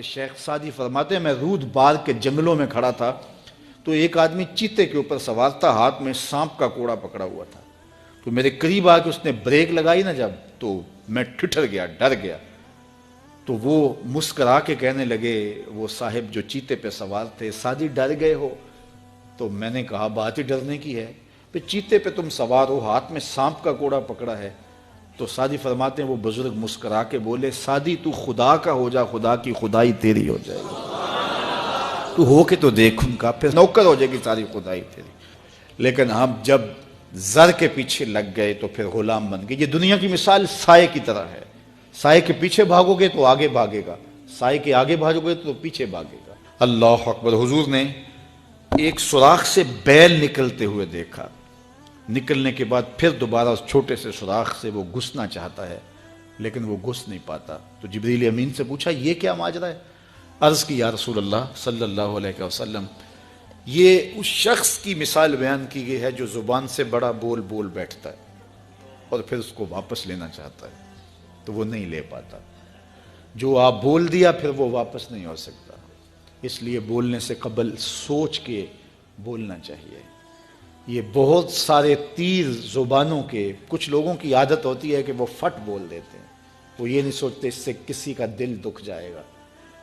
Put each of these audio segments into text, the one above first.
شیخ Saadi فرماتے ہیں میں رود بار کے جنگلوں میں کھڑا تھا تو ایک آدمی چیتے کے اوپر سوار تھا، ہاتھ میں سانپ کا کوڑا پکڑا ہوا تھا، تو میرے قریب آ کے اس نے بریک لگائی نا جب، تو میں ٹھٹر گیا، ڈر گیا۔ تو وہ مسکرا کے کہنے لگے وہ صاحب جو چیتے پہ سوار تھے، سعدی ڈر گئے ہو؟ تو میں نے کہا بات ہی ڈرنے کی ہے، پھر چیتے پہ تم سوار ہو، ہاتھ میں سانپ کا کوڑا پکڑا ہے۔ تو سعدی فرماتے ہیں وہ بزرگ مسکرا کے بولے سعدی تو خدا کا ہو جا، خدا کی خدائی تیری ہو جائے گی، تو ہو کے تو دیکھ ان کا، پھر نوکر ہو جائے گی ساری خدائی تیری۔ لیکن ہم جب زر کے پیچھے لگ گئے تو پھر غلام بن گئے۔ یہ دنیا کی مثال سائے کی طرح ہے، سائے کے پیچھے بھاگو گے تو آگے بھاگے گا، سائے کے آگے بھاگو گے تو پیچھے بھاگے گا۔ اللہ اکبر۔ حضور نے ایک سوراخ سے بیل نکلتے ہوئے دیکھا، نکلنے کے بعد پھر دوبارہ اس چھوٹے سے سوراخ سے وہ گھسنا چاہتا ہے لیکن وہ گھس نہیں پاتا۔ تو جبریل امین سے پوچھا یہ کیا ماجرا ہے؟ عرض کی یا رسول اللہ صلی اللہ علیہ وسلم یہ اس شخص کی مثال بیان کی گئی ہے جو زبان سے بڑا بول بول بیٹھتا ہے اور پھر اس کو واپس لینا چاہتا ہے تو وہ نہیں لے پاتا۔ جو آپ بول دیا پھر وہ واپس نہیں ہو سکتا، اس لیے بولنے سے قبل سوچ کے بولنا چاہیے۔ یہ بہت سارے تیر زبانوں کے، کچھ لوگوں کی عادت ہوتی ہے کہ وہ فٹ بول دیتے ہیں، وہ یہ نہیں سوچتے اس سے کسی کا دل دکھ جائے گا۔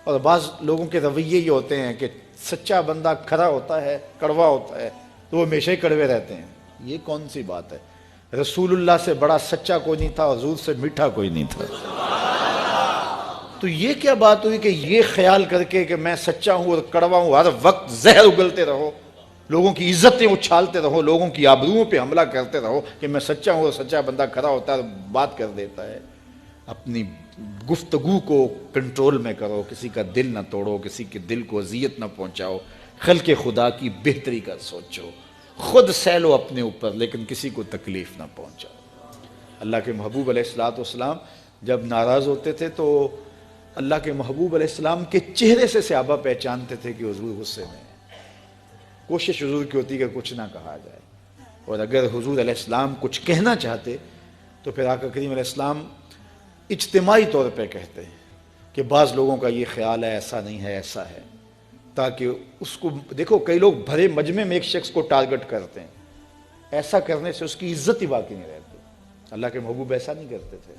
اور بعض لوگوں کے رویے یہ ہوتے ہیں کہ سچا بندہ کھرا ہوتا ہے، کڑوا ہوتا ہے تو وہ ہمیشہ ہی کڑوے رہتے ہیں۔ یہ کون سی بات ہے؟ رسول اللہ سے بڑا سچا کوئی نہیں تھا، حضور سے میٹھا کوئی نہیں تھا۔ تو یہ کیا بات ہوئی کہ یہ خیال کر کے کہ میں سچا ہوں اور کڑوا ہوں، ہر وقت زہر اگلتے رہو، لوگوں کی عزتیں اچھالتے رہو، لوگوں کی آبروؤں پہ حملہ کرتے رہو کہ میں سچا ہوں اور سچا بندہ کھڑا ہوتا ہے بات کر دیتا ہے۔ اپنی گفتگو کو کنٹرول میں کرو، کسی کا دل نہ توڑو، کسی کے دل کو اذیت نہ پہنچاؤ، خلق خدا کی بہتری کا سوچو، خود سہ لو اپنے اوپر لیکن کسی کو تکلیف نہ پہنچاؤ۔ اللہ کے محبوب علیہ السلام جب ناراض ہوتے تھے تو اللہ کے محبوب علیہ السلام کے چہرے سے صحابہ پہچانتے تھے کہ حضور غصے میں ہیں۔ کوشش حضور کی ہوتی کہ کچھ نہ کہا جائے، اور اگر حضور علیہ السلام کچھ کہنا چاہتے تو پھر آقا کریم علیہ السلام اجتماعی طور پہ کہتے ہیں کہ بعض لوگوں کا یہ خیال ہے ایسا نہیں ہے ایسا ہے، تاکہ اس کو دیکھو کئی لوگ بھرے مجمع میں ایک شخص کو ٹارگٹ کرتے ہیں، ایسا کرنے سے اس کی عزت ہی باقی نہیں رہتی۔ اللہ کے محبوب ایسا نہیں کرتے تھے،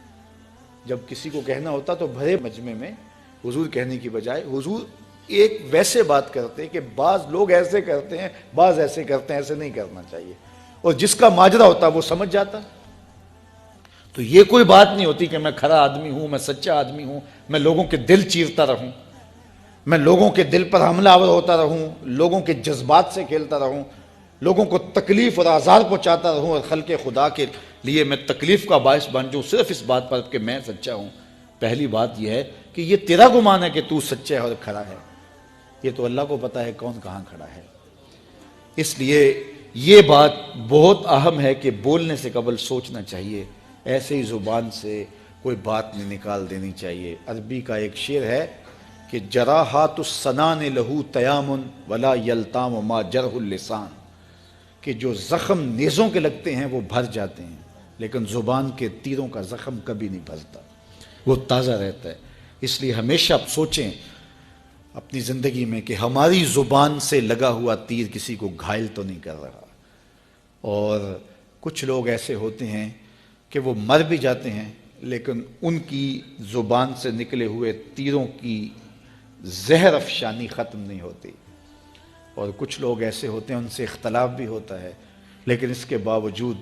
جب کسی کو کہنا ہوتا تو بھرے مجمع میں حضور کہنے کی بجائے حضور ایک ویسے بات کرتے کہ بعض لوگ ایسے کرتے ہیں بعض ایسے کرتے ہیں، ایسے نہیں کرنا چاہیے، اور جس کا ماجرا ہوتا وہ سمجھ جاتا۔ تو یہ کوئی بات نہیں ہوتی کہ میں کھرا آدمی ہوں، میں سچا آدمی ہوں، میں لوگوں کے دل چیرتا رہوں، میں لوگوں کے دل پر حملہ آور ہوتا رہوں، لوگوں کے جذبات سے کھیلتا رہوں، لوگوں کو تکلیف اور آزار پہنچاتا رہوں، اور خلق خدا کے لیے میں تکلیف کا باعث بن جاؤں صرف اس بات پر کہ میں سچا ہوں۔ پہلی بات یہ ہے کہ یہ تیرا گمان ہے کہ تو سچا ہے اور کھڑا ہے، یہ تو اللہ کو پتا ہے کون کہاں کھڑا ہے۔ اس لیے یہ بات بہت اہم ہے کہ بولنے سے قبل سوچنا چاہیے، ایسے ہی زبان سے کوئی بات نہیں نکال دینی چاہیے۔ عربی کا ایک شعر ہے کہ جراحات السنان لہو تیام ولا یلتام ما جرح اللسان، کہ جو زخم نیزوں کے لگتے ہیں وہ بھر جاتے ہیں لیکن زبان کے تیروں کا زخم کبھی نہیں بھرتا، وہ تازہ رہتا ہے۔ اس لیے ہمیشہ سوچیں اپنی زندگی میں کہ ہماری زبان سے لگا ہوا تیر کسی کو گھائل تو نہیں کر رہا۔ اور کچھ لوگ ایسے ہوتے ہیں کہ وہ مر بھی جاتے ہیں لیکن ان کی زبان سے نکلے ہوئے تیروں کی زہر افشانی ختم نہیں ہوتی، اور کچھ لوگ ایسے ہوتے ہیں ان سے اختلاف بھی ہوتا ہے لیکن اس کے باوجود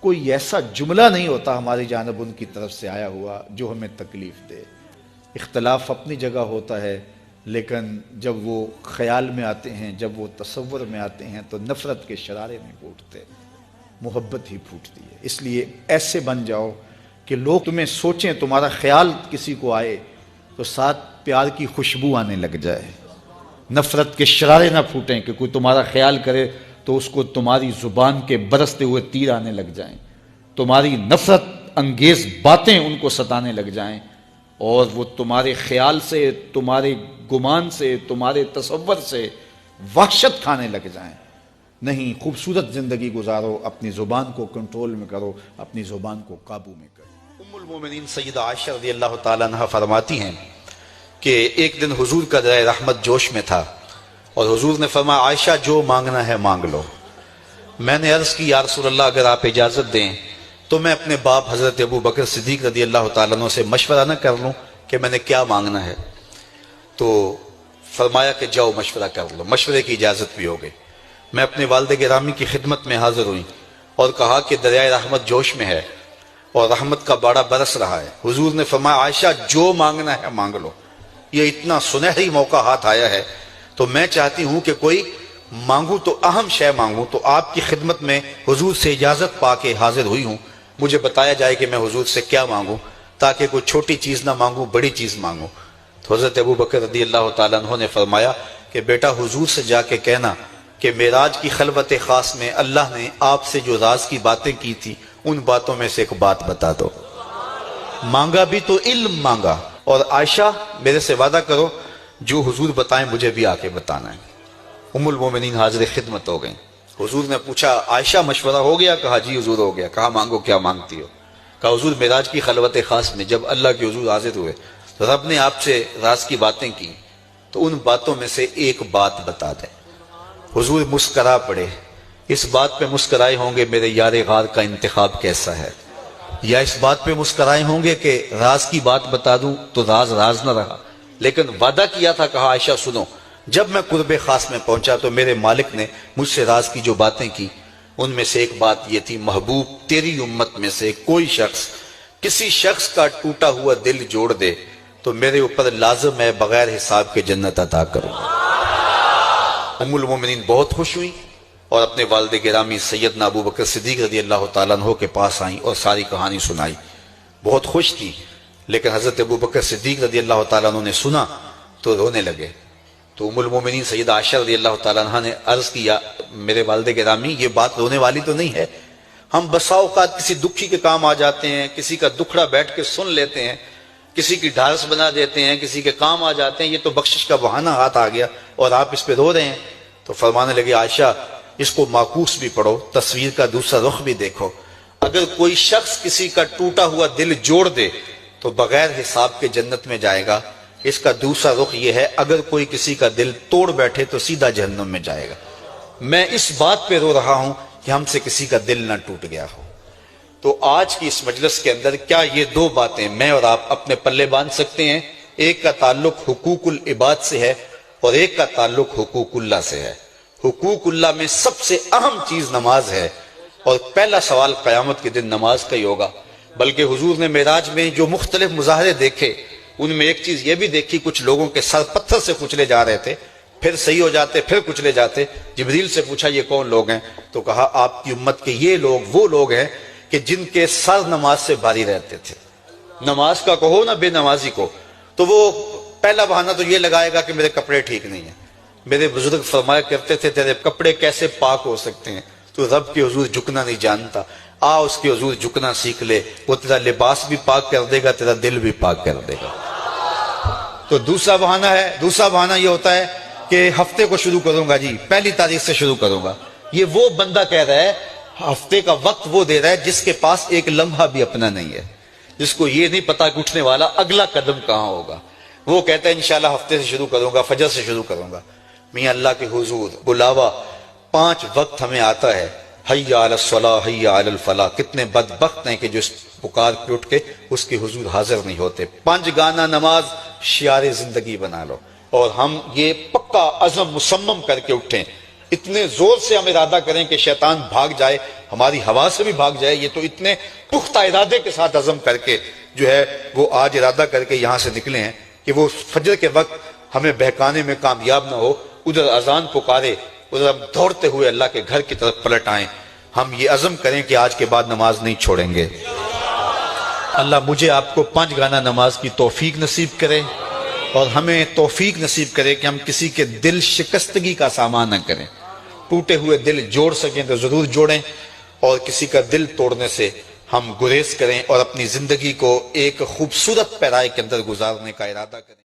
کوئی ایسا جملہ نہیں ہوتا ہماری جانب ان کی طرف سے آیا ہوا جو ہمیں تکلیف دے۔ اختلاف اپنی جگہ ہوتا ہے لیکن جب وہ خیال میں آتے ہیں، جب وہ تصور میں آتے ہیں تو نفرت کے شرارے نہیں پھوٹتے، محبت ہی پھوٹتی ہے۔ اس لیے ایسے بن جاؤ کہ لوگ تمہیں سوچیں، تمہارا خیال کسی کو آئے تو ساتھ پیار کی خوشبو آنے لگ جائے، نفرت کے شرارے نہ پھوٹیں کہ کوئی تمہارا خیال کرے تو اس کو تمہاری زبان کے برستے ہوئے تیر آنے لگ جائیں، تمہاری نفرت انگیز باتیں ان کو ستانے لگ جائیں، اور وہ تمہارے خیال سے، تمہارے گمان سے، تمہارے تصور سے وحشت کھانے لگ جائیں۔ نہیں، خوبصورت زندگی گزارو، اپنی زبان کو کنٹرول میں کرو، اپنی زبان کو قابو میں کرو۔ ام المومنین سیدہ عائشہ رضی اللہ تعالیٰ عنہ فرماتی ہیں کہ ایک دن حضور کا دریا رحمت جوش میں تھا اور حضور نے فرمایا عائشہ جو مانگنا ہے مانگ لو۔ میں نے عرض کی یا رسول اللہ اگر آپ اجازت دیں تو میں اپنے باپ حضرت ابو بکر صدیق رضی اللہ تعالیٰ عنہ سے مشورہ نہ کر لوں کہ میں نے کیا مانگنا ہے؟ تو فرمایا کہ جاؤ مشورہ کر لو، مشورے کی اجازت بھی ہو گئی۔ میں اپنے والد گرامی کی خدمت میں حاضر ہوئی اور کہا کہ دریائے رحمت جوش میں ہے اور رحمت کا باڑا برس رہا ہے۔ حضور نے فرمایا عائشہ جو مانگنا ہے مانگ لو، یہ اتنا سنہری موقع ہاتھ آیا ہے تو میں چاہتی ہوں کہ کوئی مانگوں تو اہم شے مانگوں، تو آپ کی خدمت میں حضور سے اجازت پا کے حاضر ہوئی ہوں، مجھے بتایا جائے کہ میں حضور سے کیا مانگوں تاکہ کوئی چھوٹی چیز نہ مانگوں بڑی چیز مانگوں۔ تو حضرت ابو بکر رضی اللہ تعالیٰ عنہ نے فرمایا کہ بیٹا حضور سے جا کے کہنا کہ معراج کی خلوت خاص میں اللہ نے آپ سے جو راز کی باتیں کی تھی ان باتوں میں سے ایک بات بتا دو۔ مانگا بھی تو علم مانگا، اور عائشہ میرے سے وعدہ کرو جو حضور بتائیں مجھے بھی آ کے بتانا ہے۔ ام المومنین حاضر خدمت ہو گئیں۔ حضور نے پوچھا عائشہ مشورہ ہو گیا؟ کہا جی حضور ہو گیا۔ کہا مانگو کیا مانگتی ہو؟ کہا حضور معراج کی خلوت خاص میں جب اللہ کے حضور حاضر ہوئے رب نے آپ سے راز کی باتیں کی تو ان باتوں میں سے ایک بات بتا دیں۔ حضور مسکرا پڑے۔ اس بات پہ مسکرائے ہوں گے میرے یار غار کا انتخاب کیسا ہے، یا اس بات پہ مسکرائے ہوں گے کہ راز کی بات بتا دوں تو راز راز نہ رہا، لیکن وعدہ کیا تھا۔ کہا عائشہ سنو، جب میں قرب خاص میں پہنچا تو میرے مالک نے مجھ سے راز کی جو باتیں کی ان میں سے ایک بات یہ تھی، محبوب تیری امت میں سے کوئی شخص کسی شخص کا ٹوٹا ہوا دل جوڑ دے تو میرے اوپر لازم ہے بغیر حساب کے جنت عطا کروں۔ ام المومنین بہت خوش ہوئی اور اپنے والد گرامی سیدنا ابو بکر صدیق رضی اللہ تعالیٰ عنہ کے پاس آئیں اور ساری کہانی سنائی۔ بہت خوش تھی، لیکن حضرت ابو بکر صدیق رضی اللہ تعالیٰ عنہ نے سنا تو رونے لگے۔ تو ام المومنین سیدہ عائشہ رضی اللہ تعالیٰ عنہ نے عرض کیا میرے والد گرامی یہ بات رونے والی تو نہیں ہے، ہم بسا اوقات کسی دکھی کے کام آ جاتے ہیں، کسی کا دکھڑا بیٹھ کے سن لیتے ہیں، کسی کی ڈھارس بنا دیتے ہیں، کسی کے کام آ جاتے ہیں، یہ تو بخشش کا بہانہ ہاتھ آ گیا اور آپ اس پہ رو رہے ہیں۔ تو فرمانے لگے عائشہ اس کو معکوس بھی پڑھو، تصویر کا دوسرا رخ بھی دیکھو، اگر کوئی شخص کسی کا ٹوٹا ہوا دل جوڑ دے تو بغیر حساب کے جنت میں جائے گا، اس کا دوسرا رخ یہ ہے اگر کوئی کسی کا دل توڑ بیٹھے تو سیدھا جہنم میں جائے گا۔ میں اس بات پہ رو رہا ہوں کہ ہم سے کسی کا دل نہ ٹوٹ گیا ہو۔ تو آج کی اس مجلس کے اندر کیا یہ دو باتیں میں اور آپ اپنے پلے باندھ سکتے ہیں؟ ایک کا تعلق حقوق العباد سے ہے اور ایک کا تعلق حقوق اللہ سے ہے۔ حقوق اللہ میں سب سے اہم چیز نماز ہے، اور پہلا سوال قیامت کے دن نماز کا ہی ہوگا۔ بلکہ حضور نے معراج میں جو مختلف مظاہرے دیکھے ان میں ایک چیز یہ بھی دیکھی، کچھ لوگوں کے سر پتھر سے کچلے جا رہے تھے، پھر صحیح ہو جاتے پھر کچلے جاتے۔ جبریل سے پوچھا یہ کون لوگ ہیں؟ تو کہا آپ کی امت کے یہ لوگ وہ لوگ ہیں کہ جن کے سر نماز سے بھاری رہتے تھے۔ نماز کا کہو نہ بے نمازی کو، تو وہ پہلا بہانہ تو یہ لگائے گا کہ میرے کپڑے ٹھیک نہیں ہیں۔ میرے بزرگ فرمایا کرتے تھے تیرے کپڑے کیسے پاک ہو سکتے ہیں؟ تو رب کے حضور جھکنا نہیں جانتا، آ اس کے حضور جھکنا سیکھ لے، وہ تیرا لباس بھی پاک کر دے گا، تیرا دل بھی پاک کر دے گا۔ تو دوسرا بہانہ یہ ہوتا ہے کہ ہفتے کو شروع کروں گا جی، پہلی تاریخ سے شروع کروں گا۔ یہ وہ بندہ کہہ رہا ہے، ہفتے کا وقت وہ دے رہا ہے جس کے پاس ایک لمحہ بھی اپنا نہیں ہے، جس کو یہ نہیں پتا کہ اٹھنے والا اگلا قدم کہاں ہوگا۔ وہ کہتا ہے انشاءاللہ ہفتے سے شروع کروں گا، فجر سے شروع کروں گا۔ میاں اللہ کے حضور بلاوا 5 وقت ہمیں آتا ہے، حی علی الصلاۃ حی علی الفلاح۔ کتنے بدبخت ہیں کہ جو اس پکار کے اٹھ کے اس کے حضور حاضر نہیں ہوتے۔ 5 گانا نماز شعار زندگی بنا لو، اور ہم یہ پکا عزم مصمم کر کے اٹھیں، اتنے زور سے ہم ارادہ کریں کہ شیطان بھاگ جائے، ہماری ہوا سے بھی بھاگ جائے۔ یہ تو اتنے پختہ ارادے کے ساتھ عزم کر کے جو ہے وہ آج ارادہ کر کے یہاں سے نکلے ہیں کہ وہ فجر کے وقت ہمیں بہکانے میں کامیاب نہ ہو، ادھر اذان پکارے ادھر ہم دوڑتے ہوئے اللہ کے گھر کی طرف پلٹ آئیں۔ ہم یہ عزم کریں کہ آج کے بعد نماز نہیں چھوڑیں گے۔ اللہ مجھے آپ کو 5 گانا نماز کی توفیق نصیب کرے، اور ہمیں توفیق نصیب کرے کہ ہم کسی کے دل شکستگی کا سامان نہ کریں۔ ٹوٹے ہوئے دل جوڑ سکیں تو ضرور جوڑیں، اور کسی کا دل توڑنے سے ہم گریز کریں اور اپنی زندگی کو ایک خوبصورت پیرائی کے اندر گزارنے کا ارادہ کریں۔